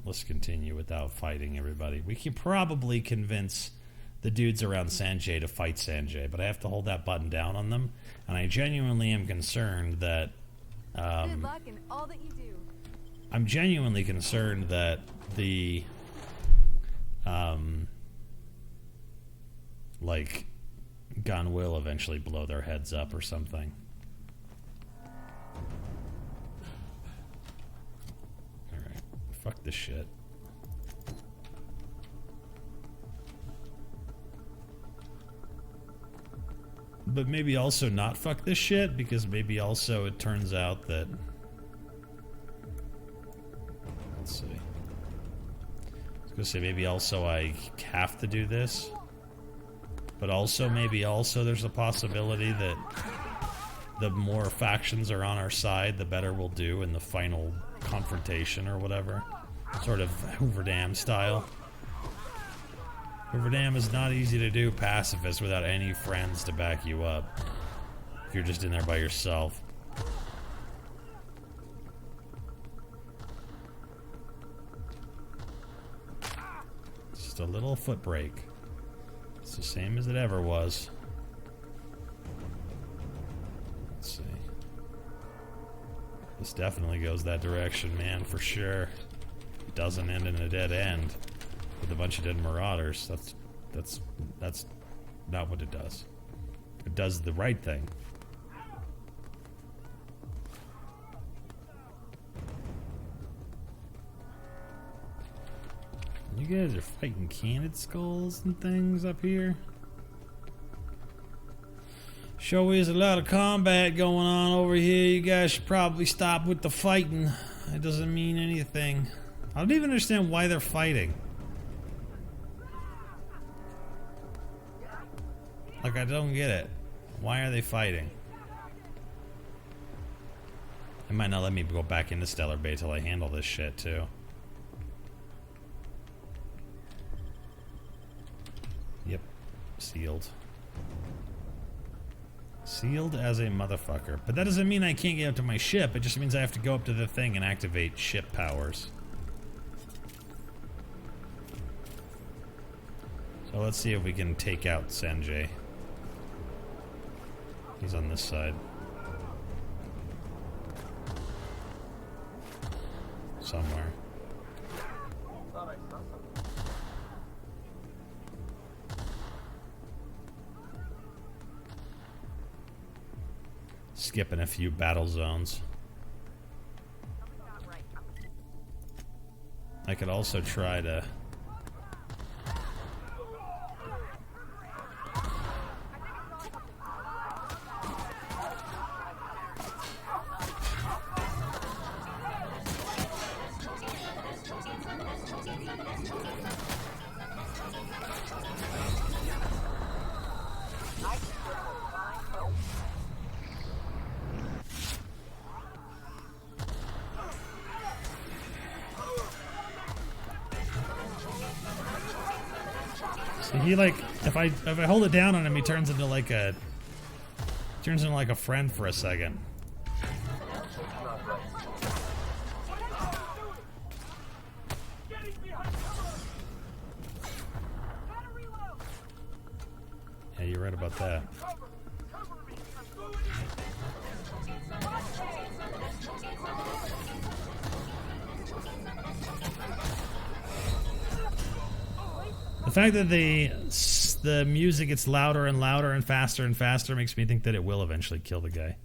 let's continue without fighting everybody. We can probably convince the dudes around Sanjay to fight Sanjay, but I have to hold that button down on them, and I genuinely am concerned that good luck in all that you do. I'm genuinely concerned that the like gun will eventually blow their heads up or something. Alright, fuck this shit. But maybe also not fuck this shit, because maybe also it turns out that... Let's see. I was gonna say maybe also I have to do this. But also maybe also there's a possibility that the more factions are on our side, the better we'll do in the final confrontation or whatever. Sort of Hoover Dam style. Hoover Dam is not easy to do pacifist without any friends to back you up. If you're just in there by yourself. Just a little foot brake. It's the same as it ever was. Let's see. This definitely goes that direction, man, for sure. It doesn't end in a dead end with a bunch of dead marauders. That's not what it does. It does the right thing. You guys are fighting candid skulls and things up here. Sure is a lot of combat going on over here. You guys should probably stop with the fighting. It doesn't mean anything. I don't even understand why they're fighting. Like, I don't get it. Why are they fighting? It might not let me go back into Stellar Bay till I handle this shit, too. Yep. Sealed. Sealed as a motherfucker. But that doesn't mean I can't get up to my ship. It just means I have to go up to the thing and activate ship powers. So let's see if we can take out Sanjay. He's on this side. Somewhere. Skipping a few battle zones. I could also try to... He like if I hold it down on him, he turns into like a friend for a second. Yeah, you're right about that. The fact that the music gets louder and louder and faster makes me think that it will eventually kill the guy.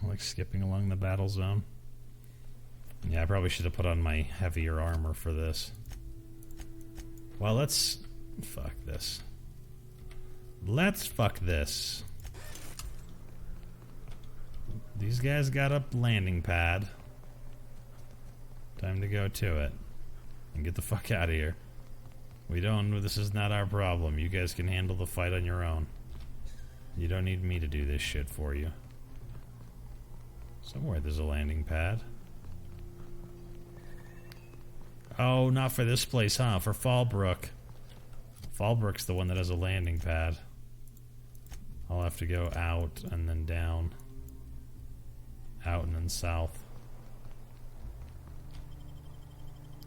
Like skipping along the battle zone. Yeah, I probably should have put on my heavier armor for this. Well, let's fuck this. Let's fuck this. These guys got a landing pad. Time to go to it. And get the fuck out of here. This is not our problem. You guys can handle the fight on your own. You don't need me to do this shit for you. Somewhere there's a landing pad. Oh, not for this place, huh? For Fallbrook. Fallbrook's the one that has a landing pad. I'll have to go out and then down. Out and then south.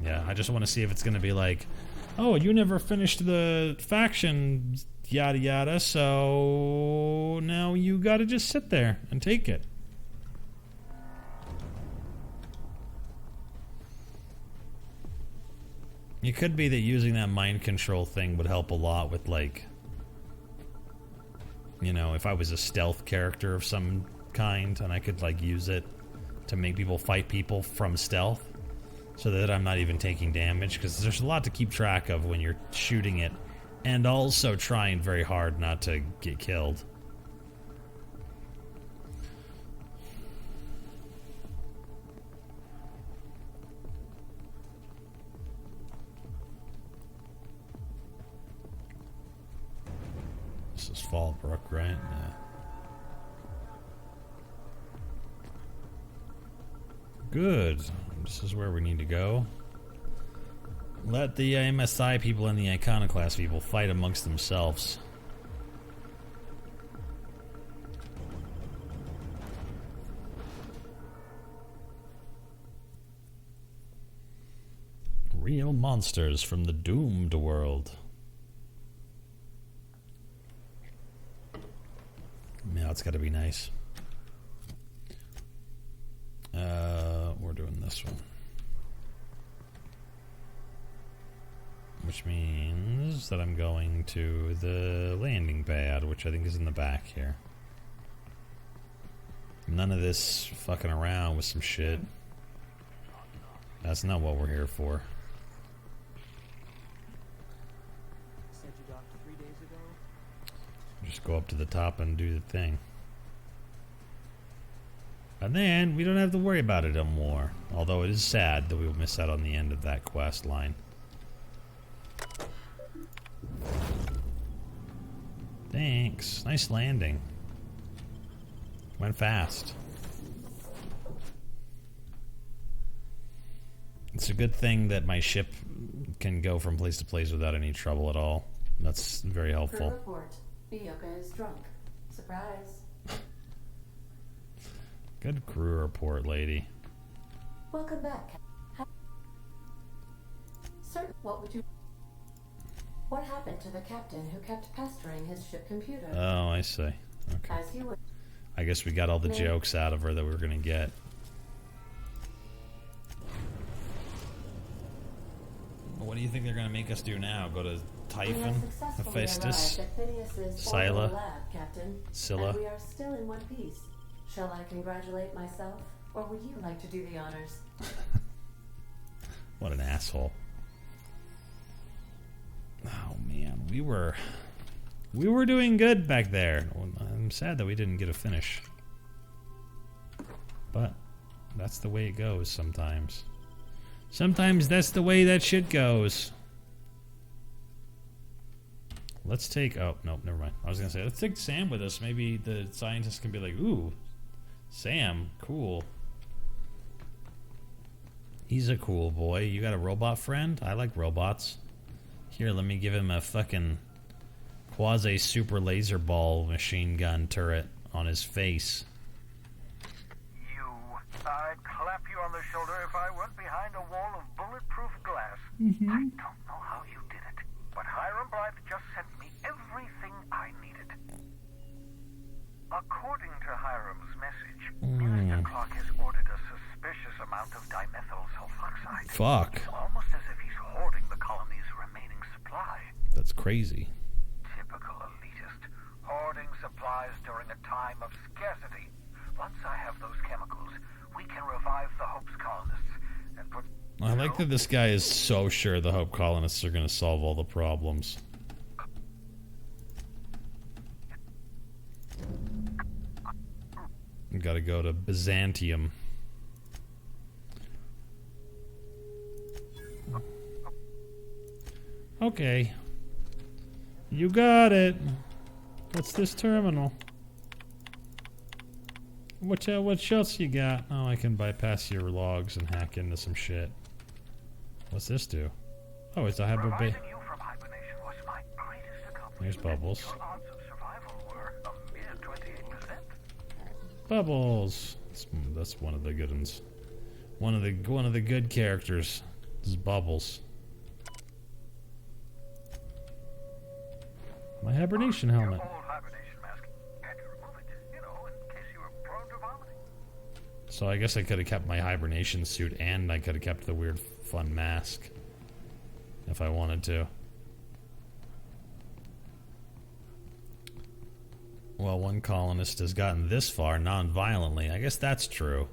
Yeah, I just want to see if it's going to be like, oh, you never finished the faction, yada yada, so now you got to just sit there and take it. It could be that using that mind control thing would help a lot with, like, you know, if I was a stealth character of some kind and I could, like, use it to make people fight people from stealth so that I'm not even taking damage, because there's a lot to keep track of when you're shooting it and also trying very hard not to get killed. This is Fallbrook, right? Yeah. Good. This is where we need to go. Let the MSI people and the Iconoclast people fight amongst themselves. Real monsters from the doomed world. Yeah, it's gotta be nice. We're doing this one. Which means that I'm going to the landing pad, which I think is in the back here. None of this fucking around with some shit. That's not what we're here for. Said you docked 3 days ago? Just go up to the top and do the thing. And then we don't have to worry about it anymore. Although it is sad that we'll miss out on the end of that quest line. Thanks. Nice landing. Went fast. It's a good thing that my ship can go from place to place without any trouble at all. That's very helpful. Crew report. Bioka is drunk. Surprise. Good crew report, lady. Welcome back. Sir, what would you... What happened to the captain who kept pestering his ship computer? Oh, I see. Okay. As you would... I guess we got all the jokes out of her that we were going to get. What do you think they're going to make us do now? Go to Typhon? Hephaestus? Scylla? Scylla? And we are still in one piece. Shall I congratulate myself, or would you like to do the honors? What an asshole. Oh man, we were doing good back there. I'm sad that we didn't get a finish. But that's the way it goes sometimes. Sometimes that's the way that shit goes. Let's take... Oh, no, never mind. I was going to say, let's take Sam with us. Maybe the scientists can be like, ooh, Sam, cool. He's a cool boy. You got a robot friend? I like robots. Here, let me give him a fucking quasi-super laser ball machine gun turret on his face. I'd clap you on the shoulder if I weren't behind a wall of bulletproof glass. I don't know how you did it, but Hiram Blythe just sent me everything I needed. According to Hiram's message, Mr. Clark has ordered a suspicious amount of dimethyl sulfoxide. Fuck. It's almost as if he's hoarding the colony's remaining supply. That's crazy. Typical elitist, hoarding supplies during a time of scarcity. Once I have those chemicals, we can revive the Hope's colonists and put... I like that this guy is so sure the Hope colonists are going to solve all the problems. Gotta go to Byzantium. Okay. You got it. What's this terminal? What else you got? Oh, I can bypass your logs and hack into some shit. What's this do? Oh, it's a hyperbase. There's Bubbles. Bubbles. That's one of the good ones. One of the good characters. This is Bubbles. My hibernation helmet. Your old hibernation mask. Had to remove it, you know, in case you were prone to vomiting. So I guess I could have kept my hibernation suit and I could have kept the weird fun mask. If I wanted to. Well, one colonist has gotten this far non-violently. I guess that's true.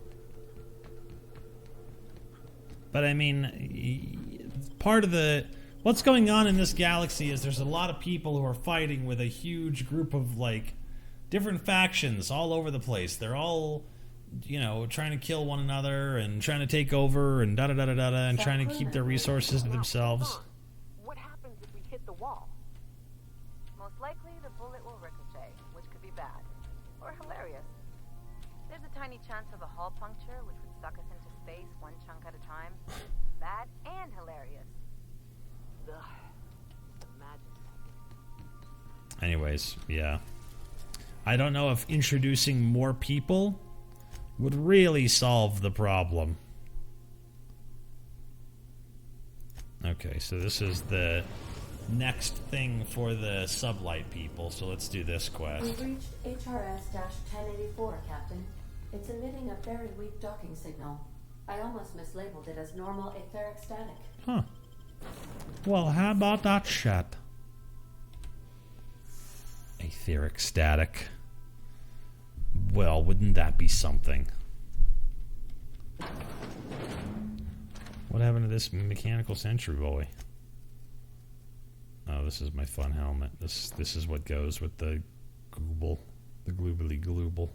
But I mean, part of the... What's going on in this galaxy is there's a lot of people who are fighting with a huge group of, like, different factions all over the place. They're all, you know, trying to kill one another and trying to take over and da-da-da-da-da and trying to keep their resources to themselves. What happens if we hit the wall? Most likely, the bullet will ricochet, which could be bad. Or hilarious. There's a tiny chance of a hull puncture, which would suck us into space one chunk at a time. Bad and hilarious. Anyways, yeah. I don't know if introducing more people would really solve the problem. Okay, so this is the next thing for the sublight people, so let's do this quest. We've reached HRS-1084, Captain. It's emitting a very weak docking signal. I almost mislabeled it as normal etheric static. Huh. Well, how about that shit? Etheric static. Well, wouldn't that be something? What happened to this mechanical sentry boy? Oh, this is my fun helmet. This is what goes with the glooble. The gloobly glooble.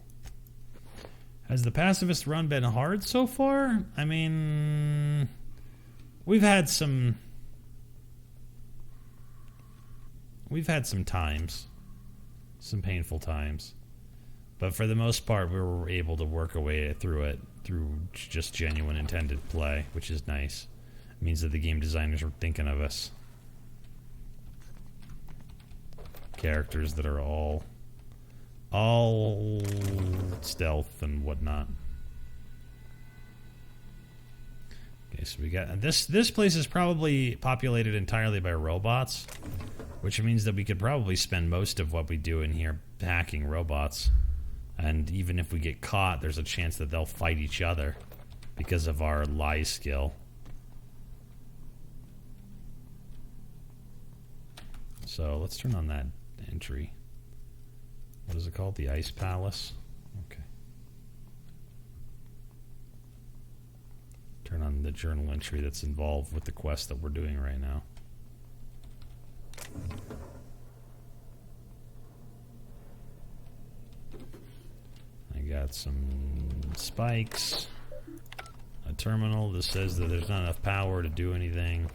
Has the pacifist run been hard so far? I mean... We've had some times. Some painful times. But for the most part, we were able to work our way through it through just genuine intended play, which is nice. It means that the game designers were thinking of us. Characters that are all stealth and whatnot. Okay, so we got this place is probably populated entirely by robots, which means that we could probably spend most of what we do in here hacking robots. And even if we get caught, there's a chance that they'll fight each other because of our lie skill. So let's turn on that entry. What is it called? The Ice Palace? Okay. Turn on the journal entry that's involved with the quest that we're doing right now. I got some spikes, a terminal that says that there's not enough power to do anything,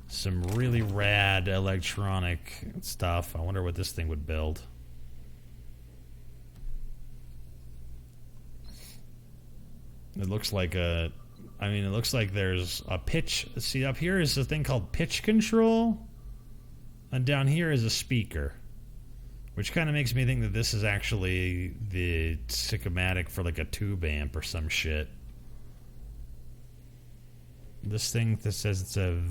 some really rad electronic stuff. I wonder what this thing would build. It looks like it looks like there's a pitch. See, up here is a thing called pitch control, and down here is a speaker. Which kind of makes me think that this is actually the schematic for like a tube amp or some shit. This thing that says it's a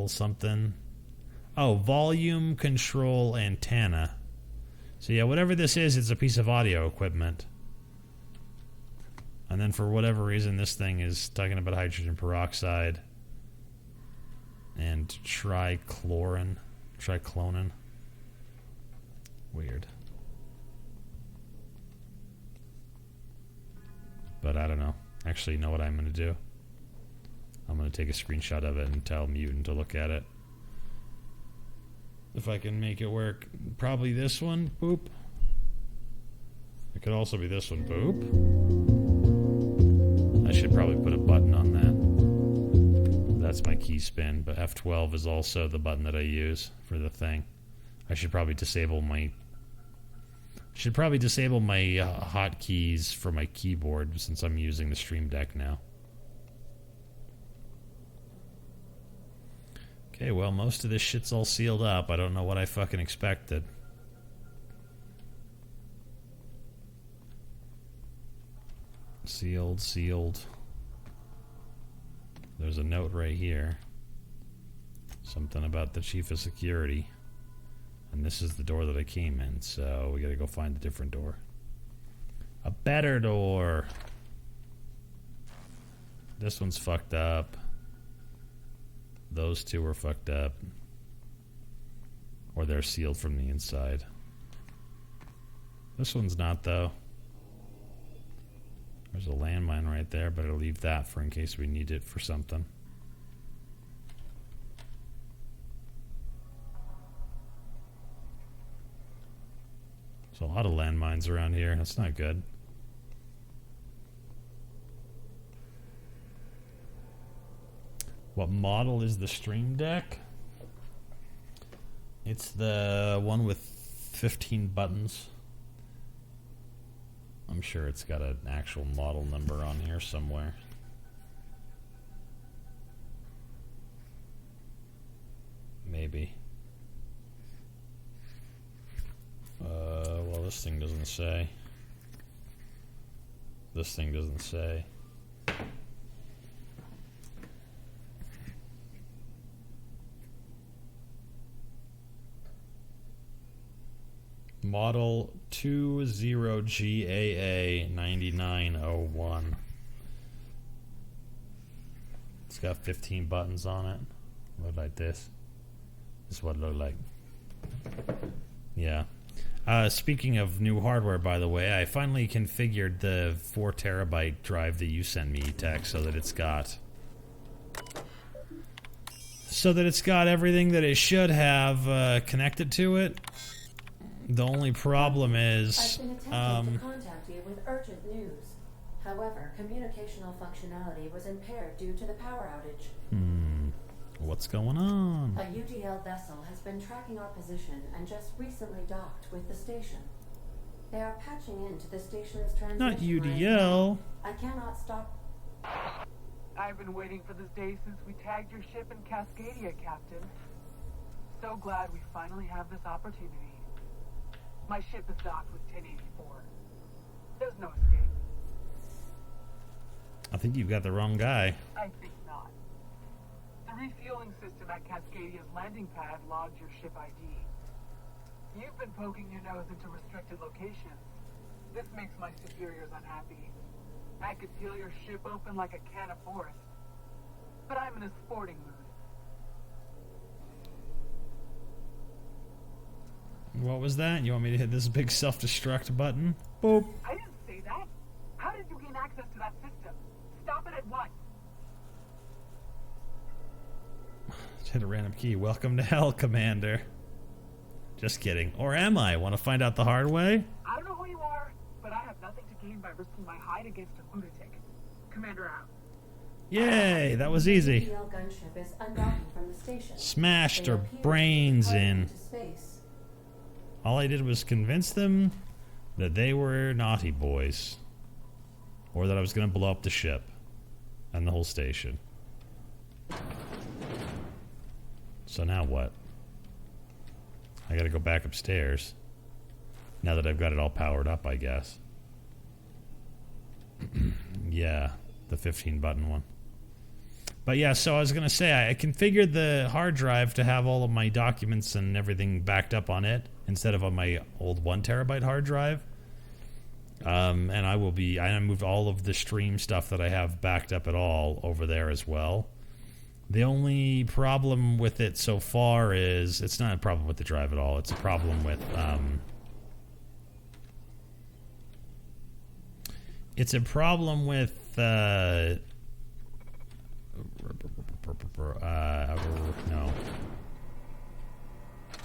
something. Oh, volume control antenna. So yeah, whatever this is, it's a piece of audio equipment. And then for whatever reason, this thing is talking about hydrogen peroxide and triclonan. Weird. But I don't know. Actually, you know what I'm going to do? I'm going to take a screenshot of it and tell Mutant to look at it. If I can make it work. Probably this one. Boop. It could also be this one. Boop. I should probably put a button on that. That's my key spin, but F12 is also the button that I use for the thing. I should probably disable my hotkeys for my keyboard since I'm using the Stream Deck now. Okay, well, most of this shit's all sealed up. I don't know what I fucking expected. Sealed. There's a note right here. Something about the chief of security. And this is the door that I came in, so we gotta go find a different door. A better door! This one's fucked up. Those two are fucked up. Or they're sealed from the inside. This one's not, though. There's a landmine right there, but I'll leave that for in case we need it for something. There's a lot of landmines around here. That's not good. What model is the Stream Deck? It's the one with 15 buttons. I'm sure it's got an actual model number on here somewhere. Maybe. Well, this thing doesn't say. This thing doesn't say. Model 20GAA9901. It's got 15 buttons on it. Look like this. This is what it looked like. Yeah. Speaking of new hardware, by the way, I finally configured the 4 terabyte drive that you sent me, Tech, so that it's got everything that it should have connected to it. The only problem is, I've been attempting to contact you with urgent news. However, communicational functionality was impaired due to the power outage. What's going on? A UDL vessel has been tracking our position and just recently docked with the station. They are patching into the station's transmission. Not UDL. line. I cannot stop. I've been waiting for this day since we tagged your ship in Cascadia, Captain. So glad we finally have this opportunity. My ship is docked with 1084. There's no escape. I think you've got the wrong guy. I think not. The refueling system at Cascadia's landing pad logged your ship ID. You've been poking your nose into restricted locations. This makes my superiors unhappy. I could peel your ship open like a can of forest. But I'm in a sporting mood. What was that? You want me to hit this big self-destruct button? Boop. I didn't say that. How did you gain access to that system? Stop it at once. Just hit a random key. Welcome to hell, Commander. Just kidding. Or am I? Want to find out the hard way? I don't know who you are, but I have nothing to gain by risking my hide against a lunatic. Commander out. Yay, that was easy. The UDL gunship is undocking from the station. Smashed They her appear to be brains departing in. into space. All I did was convince them that they were naughty boys. Or that I was going to blow up the ship. And the whole station. So now what? I gotta go back upstairs. Now that I've got it all powered up, I guess. Yeah, the 15 button one. But yeah, so I was gonna say, I configured the hard drive to have all of my documents and everything backed up on it, instead of on my old 1 terabyte hard drive. And I moved all of the stream stuff that I have backed up at all over there as well. The only problem with it so far is, it's not a problem with the drive at all, it's a problem with, a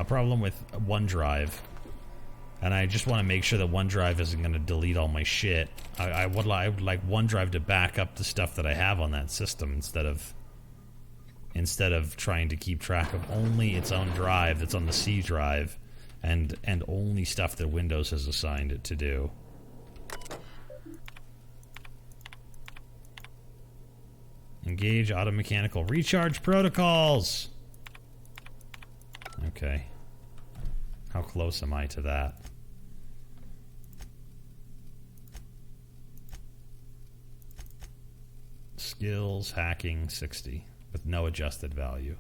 problem with OneDrive. And I just want to make sure that OneDrive isn't going to delete all my shit. I would like OneDrive to back up the stuff that I have on that system instead of trying to keep track of only its own drive that's on the C drive and only stuff that Windows has assigned it to do. Engage automechanical recharge protocols. Okay. How close am I to that? Skills, hacking, 60, with no adjusted value.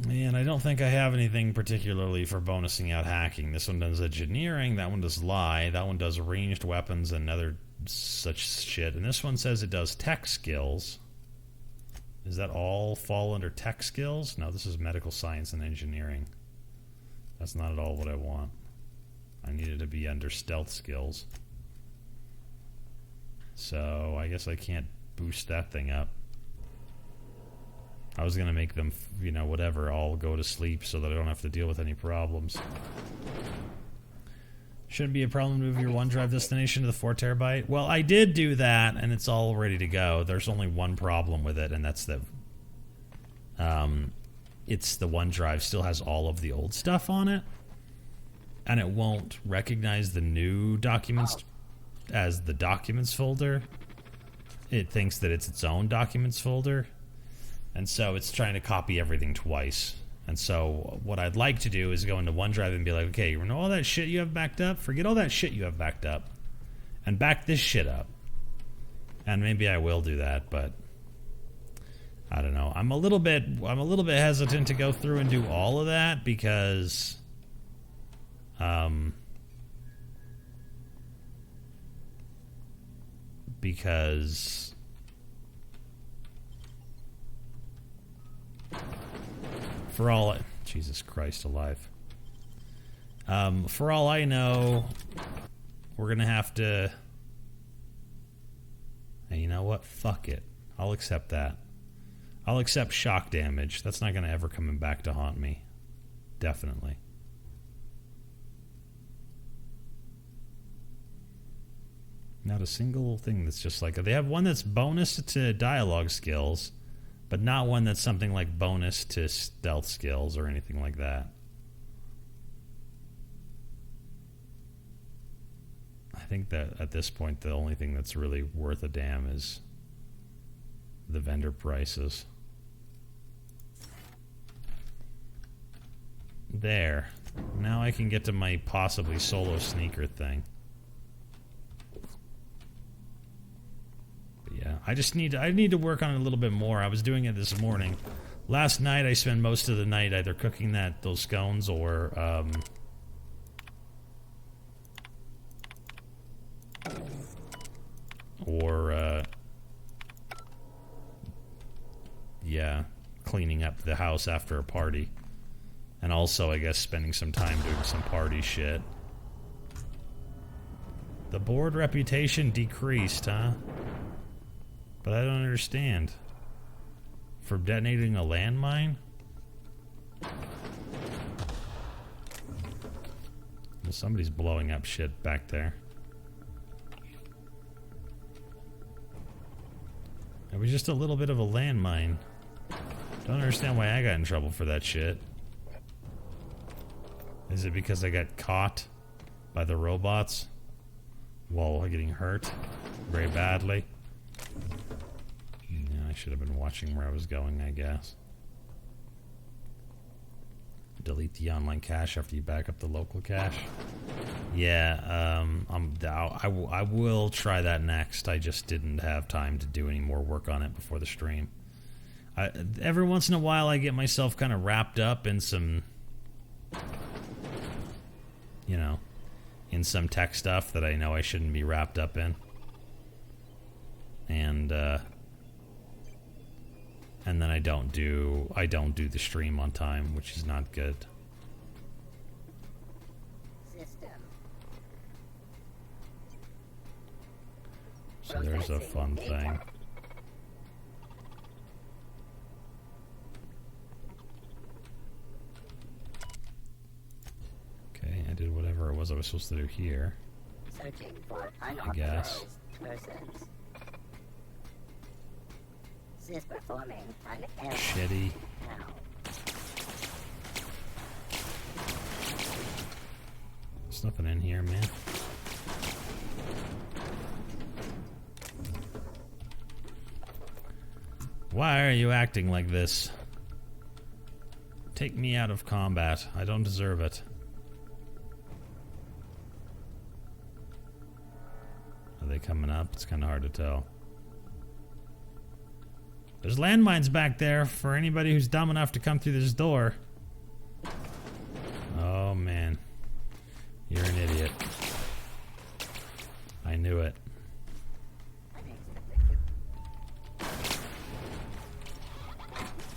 And I don't think I have anything particularly for bonusing out hacking. This one does engineering, that one does lie, that one does ranged weapons and other such shit. And this one says it does tech skills. Does that all fall under tech skills? No, this is medical science and engineering. That's not at all what I want. I need it to be under stealth skills. So I guess I can't boost that thing up. I was going to make them, you know, whatever, all go to sleep so that I don't have to deal with any problems. Shouldn't be a problem to move your OneDrive destination to the 4 terabyte. Well, I did do that, and it's all ready to go. There's only one problem with it, and that's that it's the OneDrive still has all of the old stuff on it, and it won't recognize the new documents as the documents folder. It thinks that it's its own documents folder, and so it's trying to copy everything twice. And so what I'd like to do is go into OneDrive and be like, okay, you know all that shit you have backed up? Forget all that shit you have backed up and back this shit up. And maybe I will do that, but I don't know. I'm a little bit hesitant to go through and do all of that because for all Jesus Christ alive. For all I know, we're gonna have to. Hey, you know what? Fuck it. I'll accept that. I'll accept shock damage. That's not gonna ever come back to haunt me. Definitely. Not a single thing that's just like... They have one that's bonus to dialogue skills, but not one that's something like bonus to stealth skills or anything like that. I think that at this point, the only thing that's really worth a damn is the vendor prices. There. Now I can get to my possibly solo sneaker thing. Yeah, I need to work on it a little bit more. I was doing it this morning. Last night I spent most of the night either cooking those scones or yeah, cleaning up the house after a party. And also, I guess, spending some time doing some party shit. The board reputation decreased, huh? But I don't understand. For detonating a landmine? Well, somebody's blowing up shit back there. It was just a little bit of a landmine. Don't understand why I got in trouble for that shit. Is it because I got caught by the robots while getting hurt very badly? Yeah, I should have been watching where I was going, I guess. Delete the online cache after you back up the local cache. Yeah, I will try that next. I just didn't have time to do any more work on it before the stream. Every once in a while, I get myself kind of wrapped up in some, you know, in some tech stuff that I know I shouldn't be wrapped up in, and then I don't do the stream on time, which is not good. So there's a fun thing. Okay, I did whatever it was I was supposed to do here. Searching for I guess. persons. Is performing an error. Shitty. Now. There's nothing in here, man. Why are you acting like this? Take me out of combat. I don't deserve it. Are they coming up? It's kind of hard to tell. There's landmines back there for anybody who's dumb enough to come through this door. Oh, man. You're an idiot. I knew it.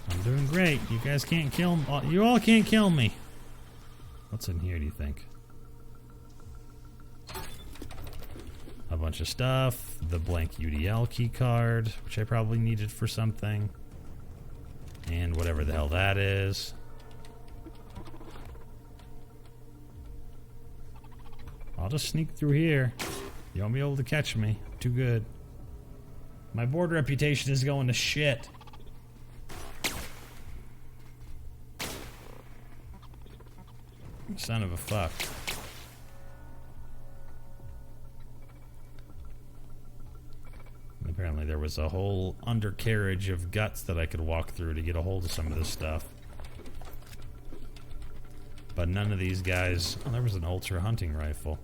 I'm doing great. You guys can't kill me. You all can't kill me. What's in here, do you think? A bunch of stuff. The blank UDL key card, which I probably needed for something. And whatever the hell that is. I'll just sneak through here. You won't be able to catch me. Too good. My board reputation is going to shit. Son of a fuck. And apparently there was a whole undercarriage of guts that I could walk through to get a hold of some of this stuff. But none of these guys... Oh, there was an ultra hunting rifle.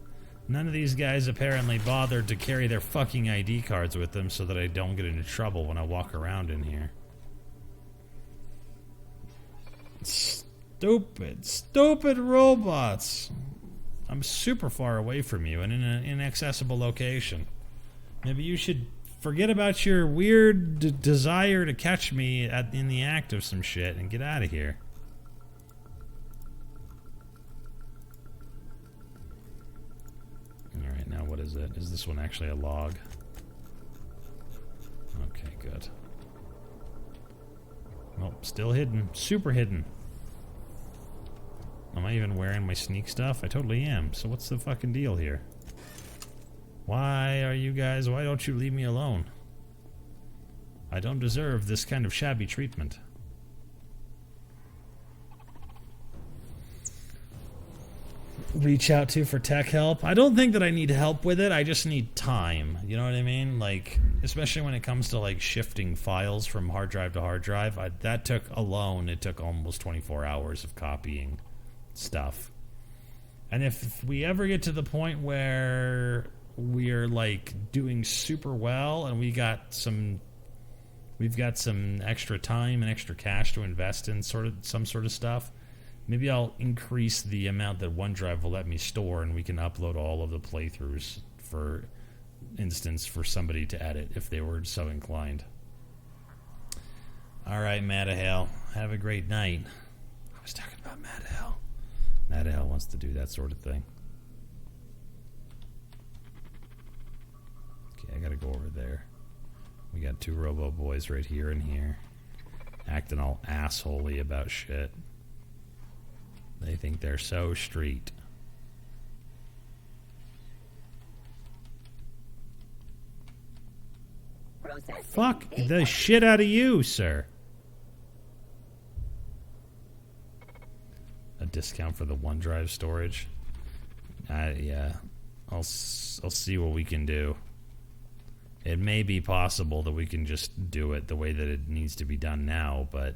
None of these guys apparently bothered to carry their fucking ID cards with them so that I don't get into trouble when I walk around in here. Stupid robots. I'm super far away from you and in an inaccessible location. Maybe you should forget about your weird desire to catch me in the act of some shit and get out of here. Alright, now what is it? Is this one actually a log? Okay, good. Well, still hidden. Super hidden. Am I even wearing my sneak stuff? I totally am. So what's the fucking deal here? Why don't you leave me alone? I don't deserve this kind of shabby treatment. Reach out to for tech help. I don't think that I need help with it. I just need time. You know what I mean? Like, especially when it comes to like shifting files from hard drive to hard drive. It took almost 24 hours of copying stuff. And if we ever get to the point where we're like doing super well and we've got some extra time and extra cash to invest in some sort of stuff, maybe I'll increase the amount that OneDrive will let me store and we can upload all of the playthroughs, for instance, for somebody to edit if they were so inclined. Alright, Mattahale. Have a great night. I was talking about Mattahale. Mattahale wants to do that sort of thing. Okay, I gotta go over there. We got two Robo Boys right here and here. Acting all assholey about shit. They think they're so street. Fuck the shit out of you, sir. A discount for the OneDrive storage. Yeah. I'll see what we can do. It may be possible that we can just do it the way that it needs to be done now, but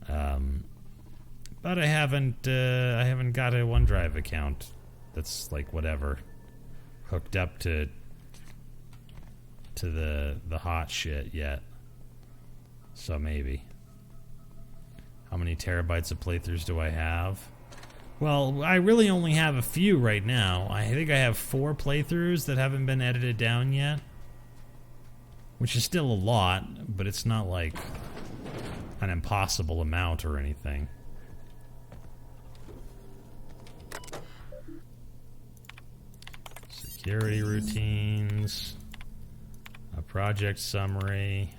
I haven't got a OneDrive account that's like whatever hooked up to the hot shit yet. So maybe. How many terabytes of playthroughs do I have? Well, I really only have a few right now. I think I have 4 playthroughs that haven't been edited down yet. Which is still a lot, but it's not like an impossible amount or anything. Security routines. A project summary.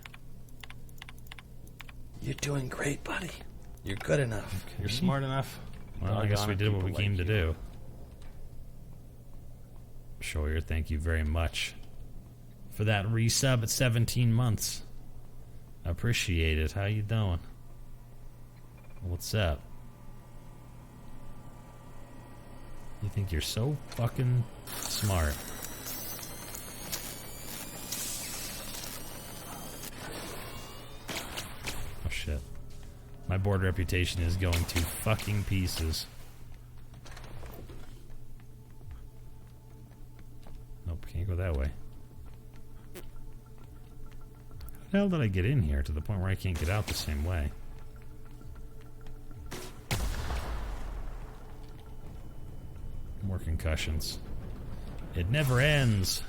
You're doing great, buddy. You're good enough. Okay. You're smart enough. Well, I guess we did what we came to do. Sawyer, thank you very much for that resub at 17 months. Appreciate it. How you doing? What's up? You think you're so fucking smart. Oh shit. My board reputation is going to fucking pieces. Can't go that way. How the hell did I get in here to the point where I can't get out the same way? More concussions. It never ends.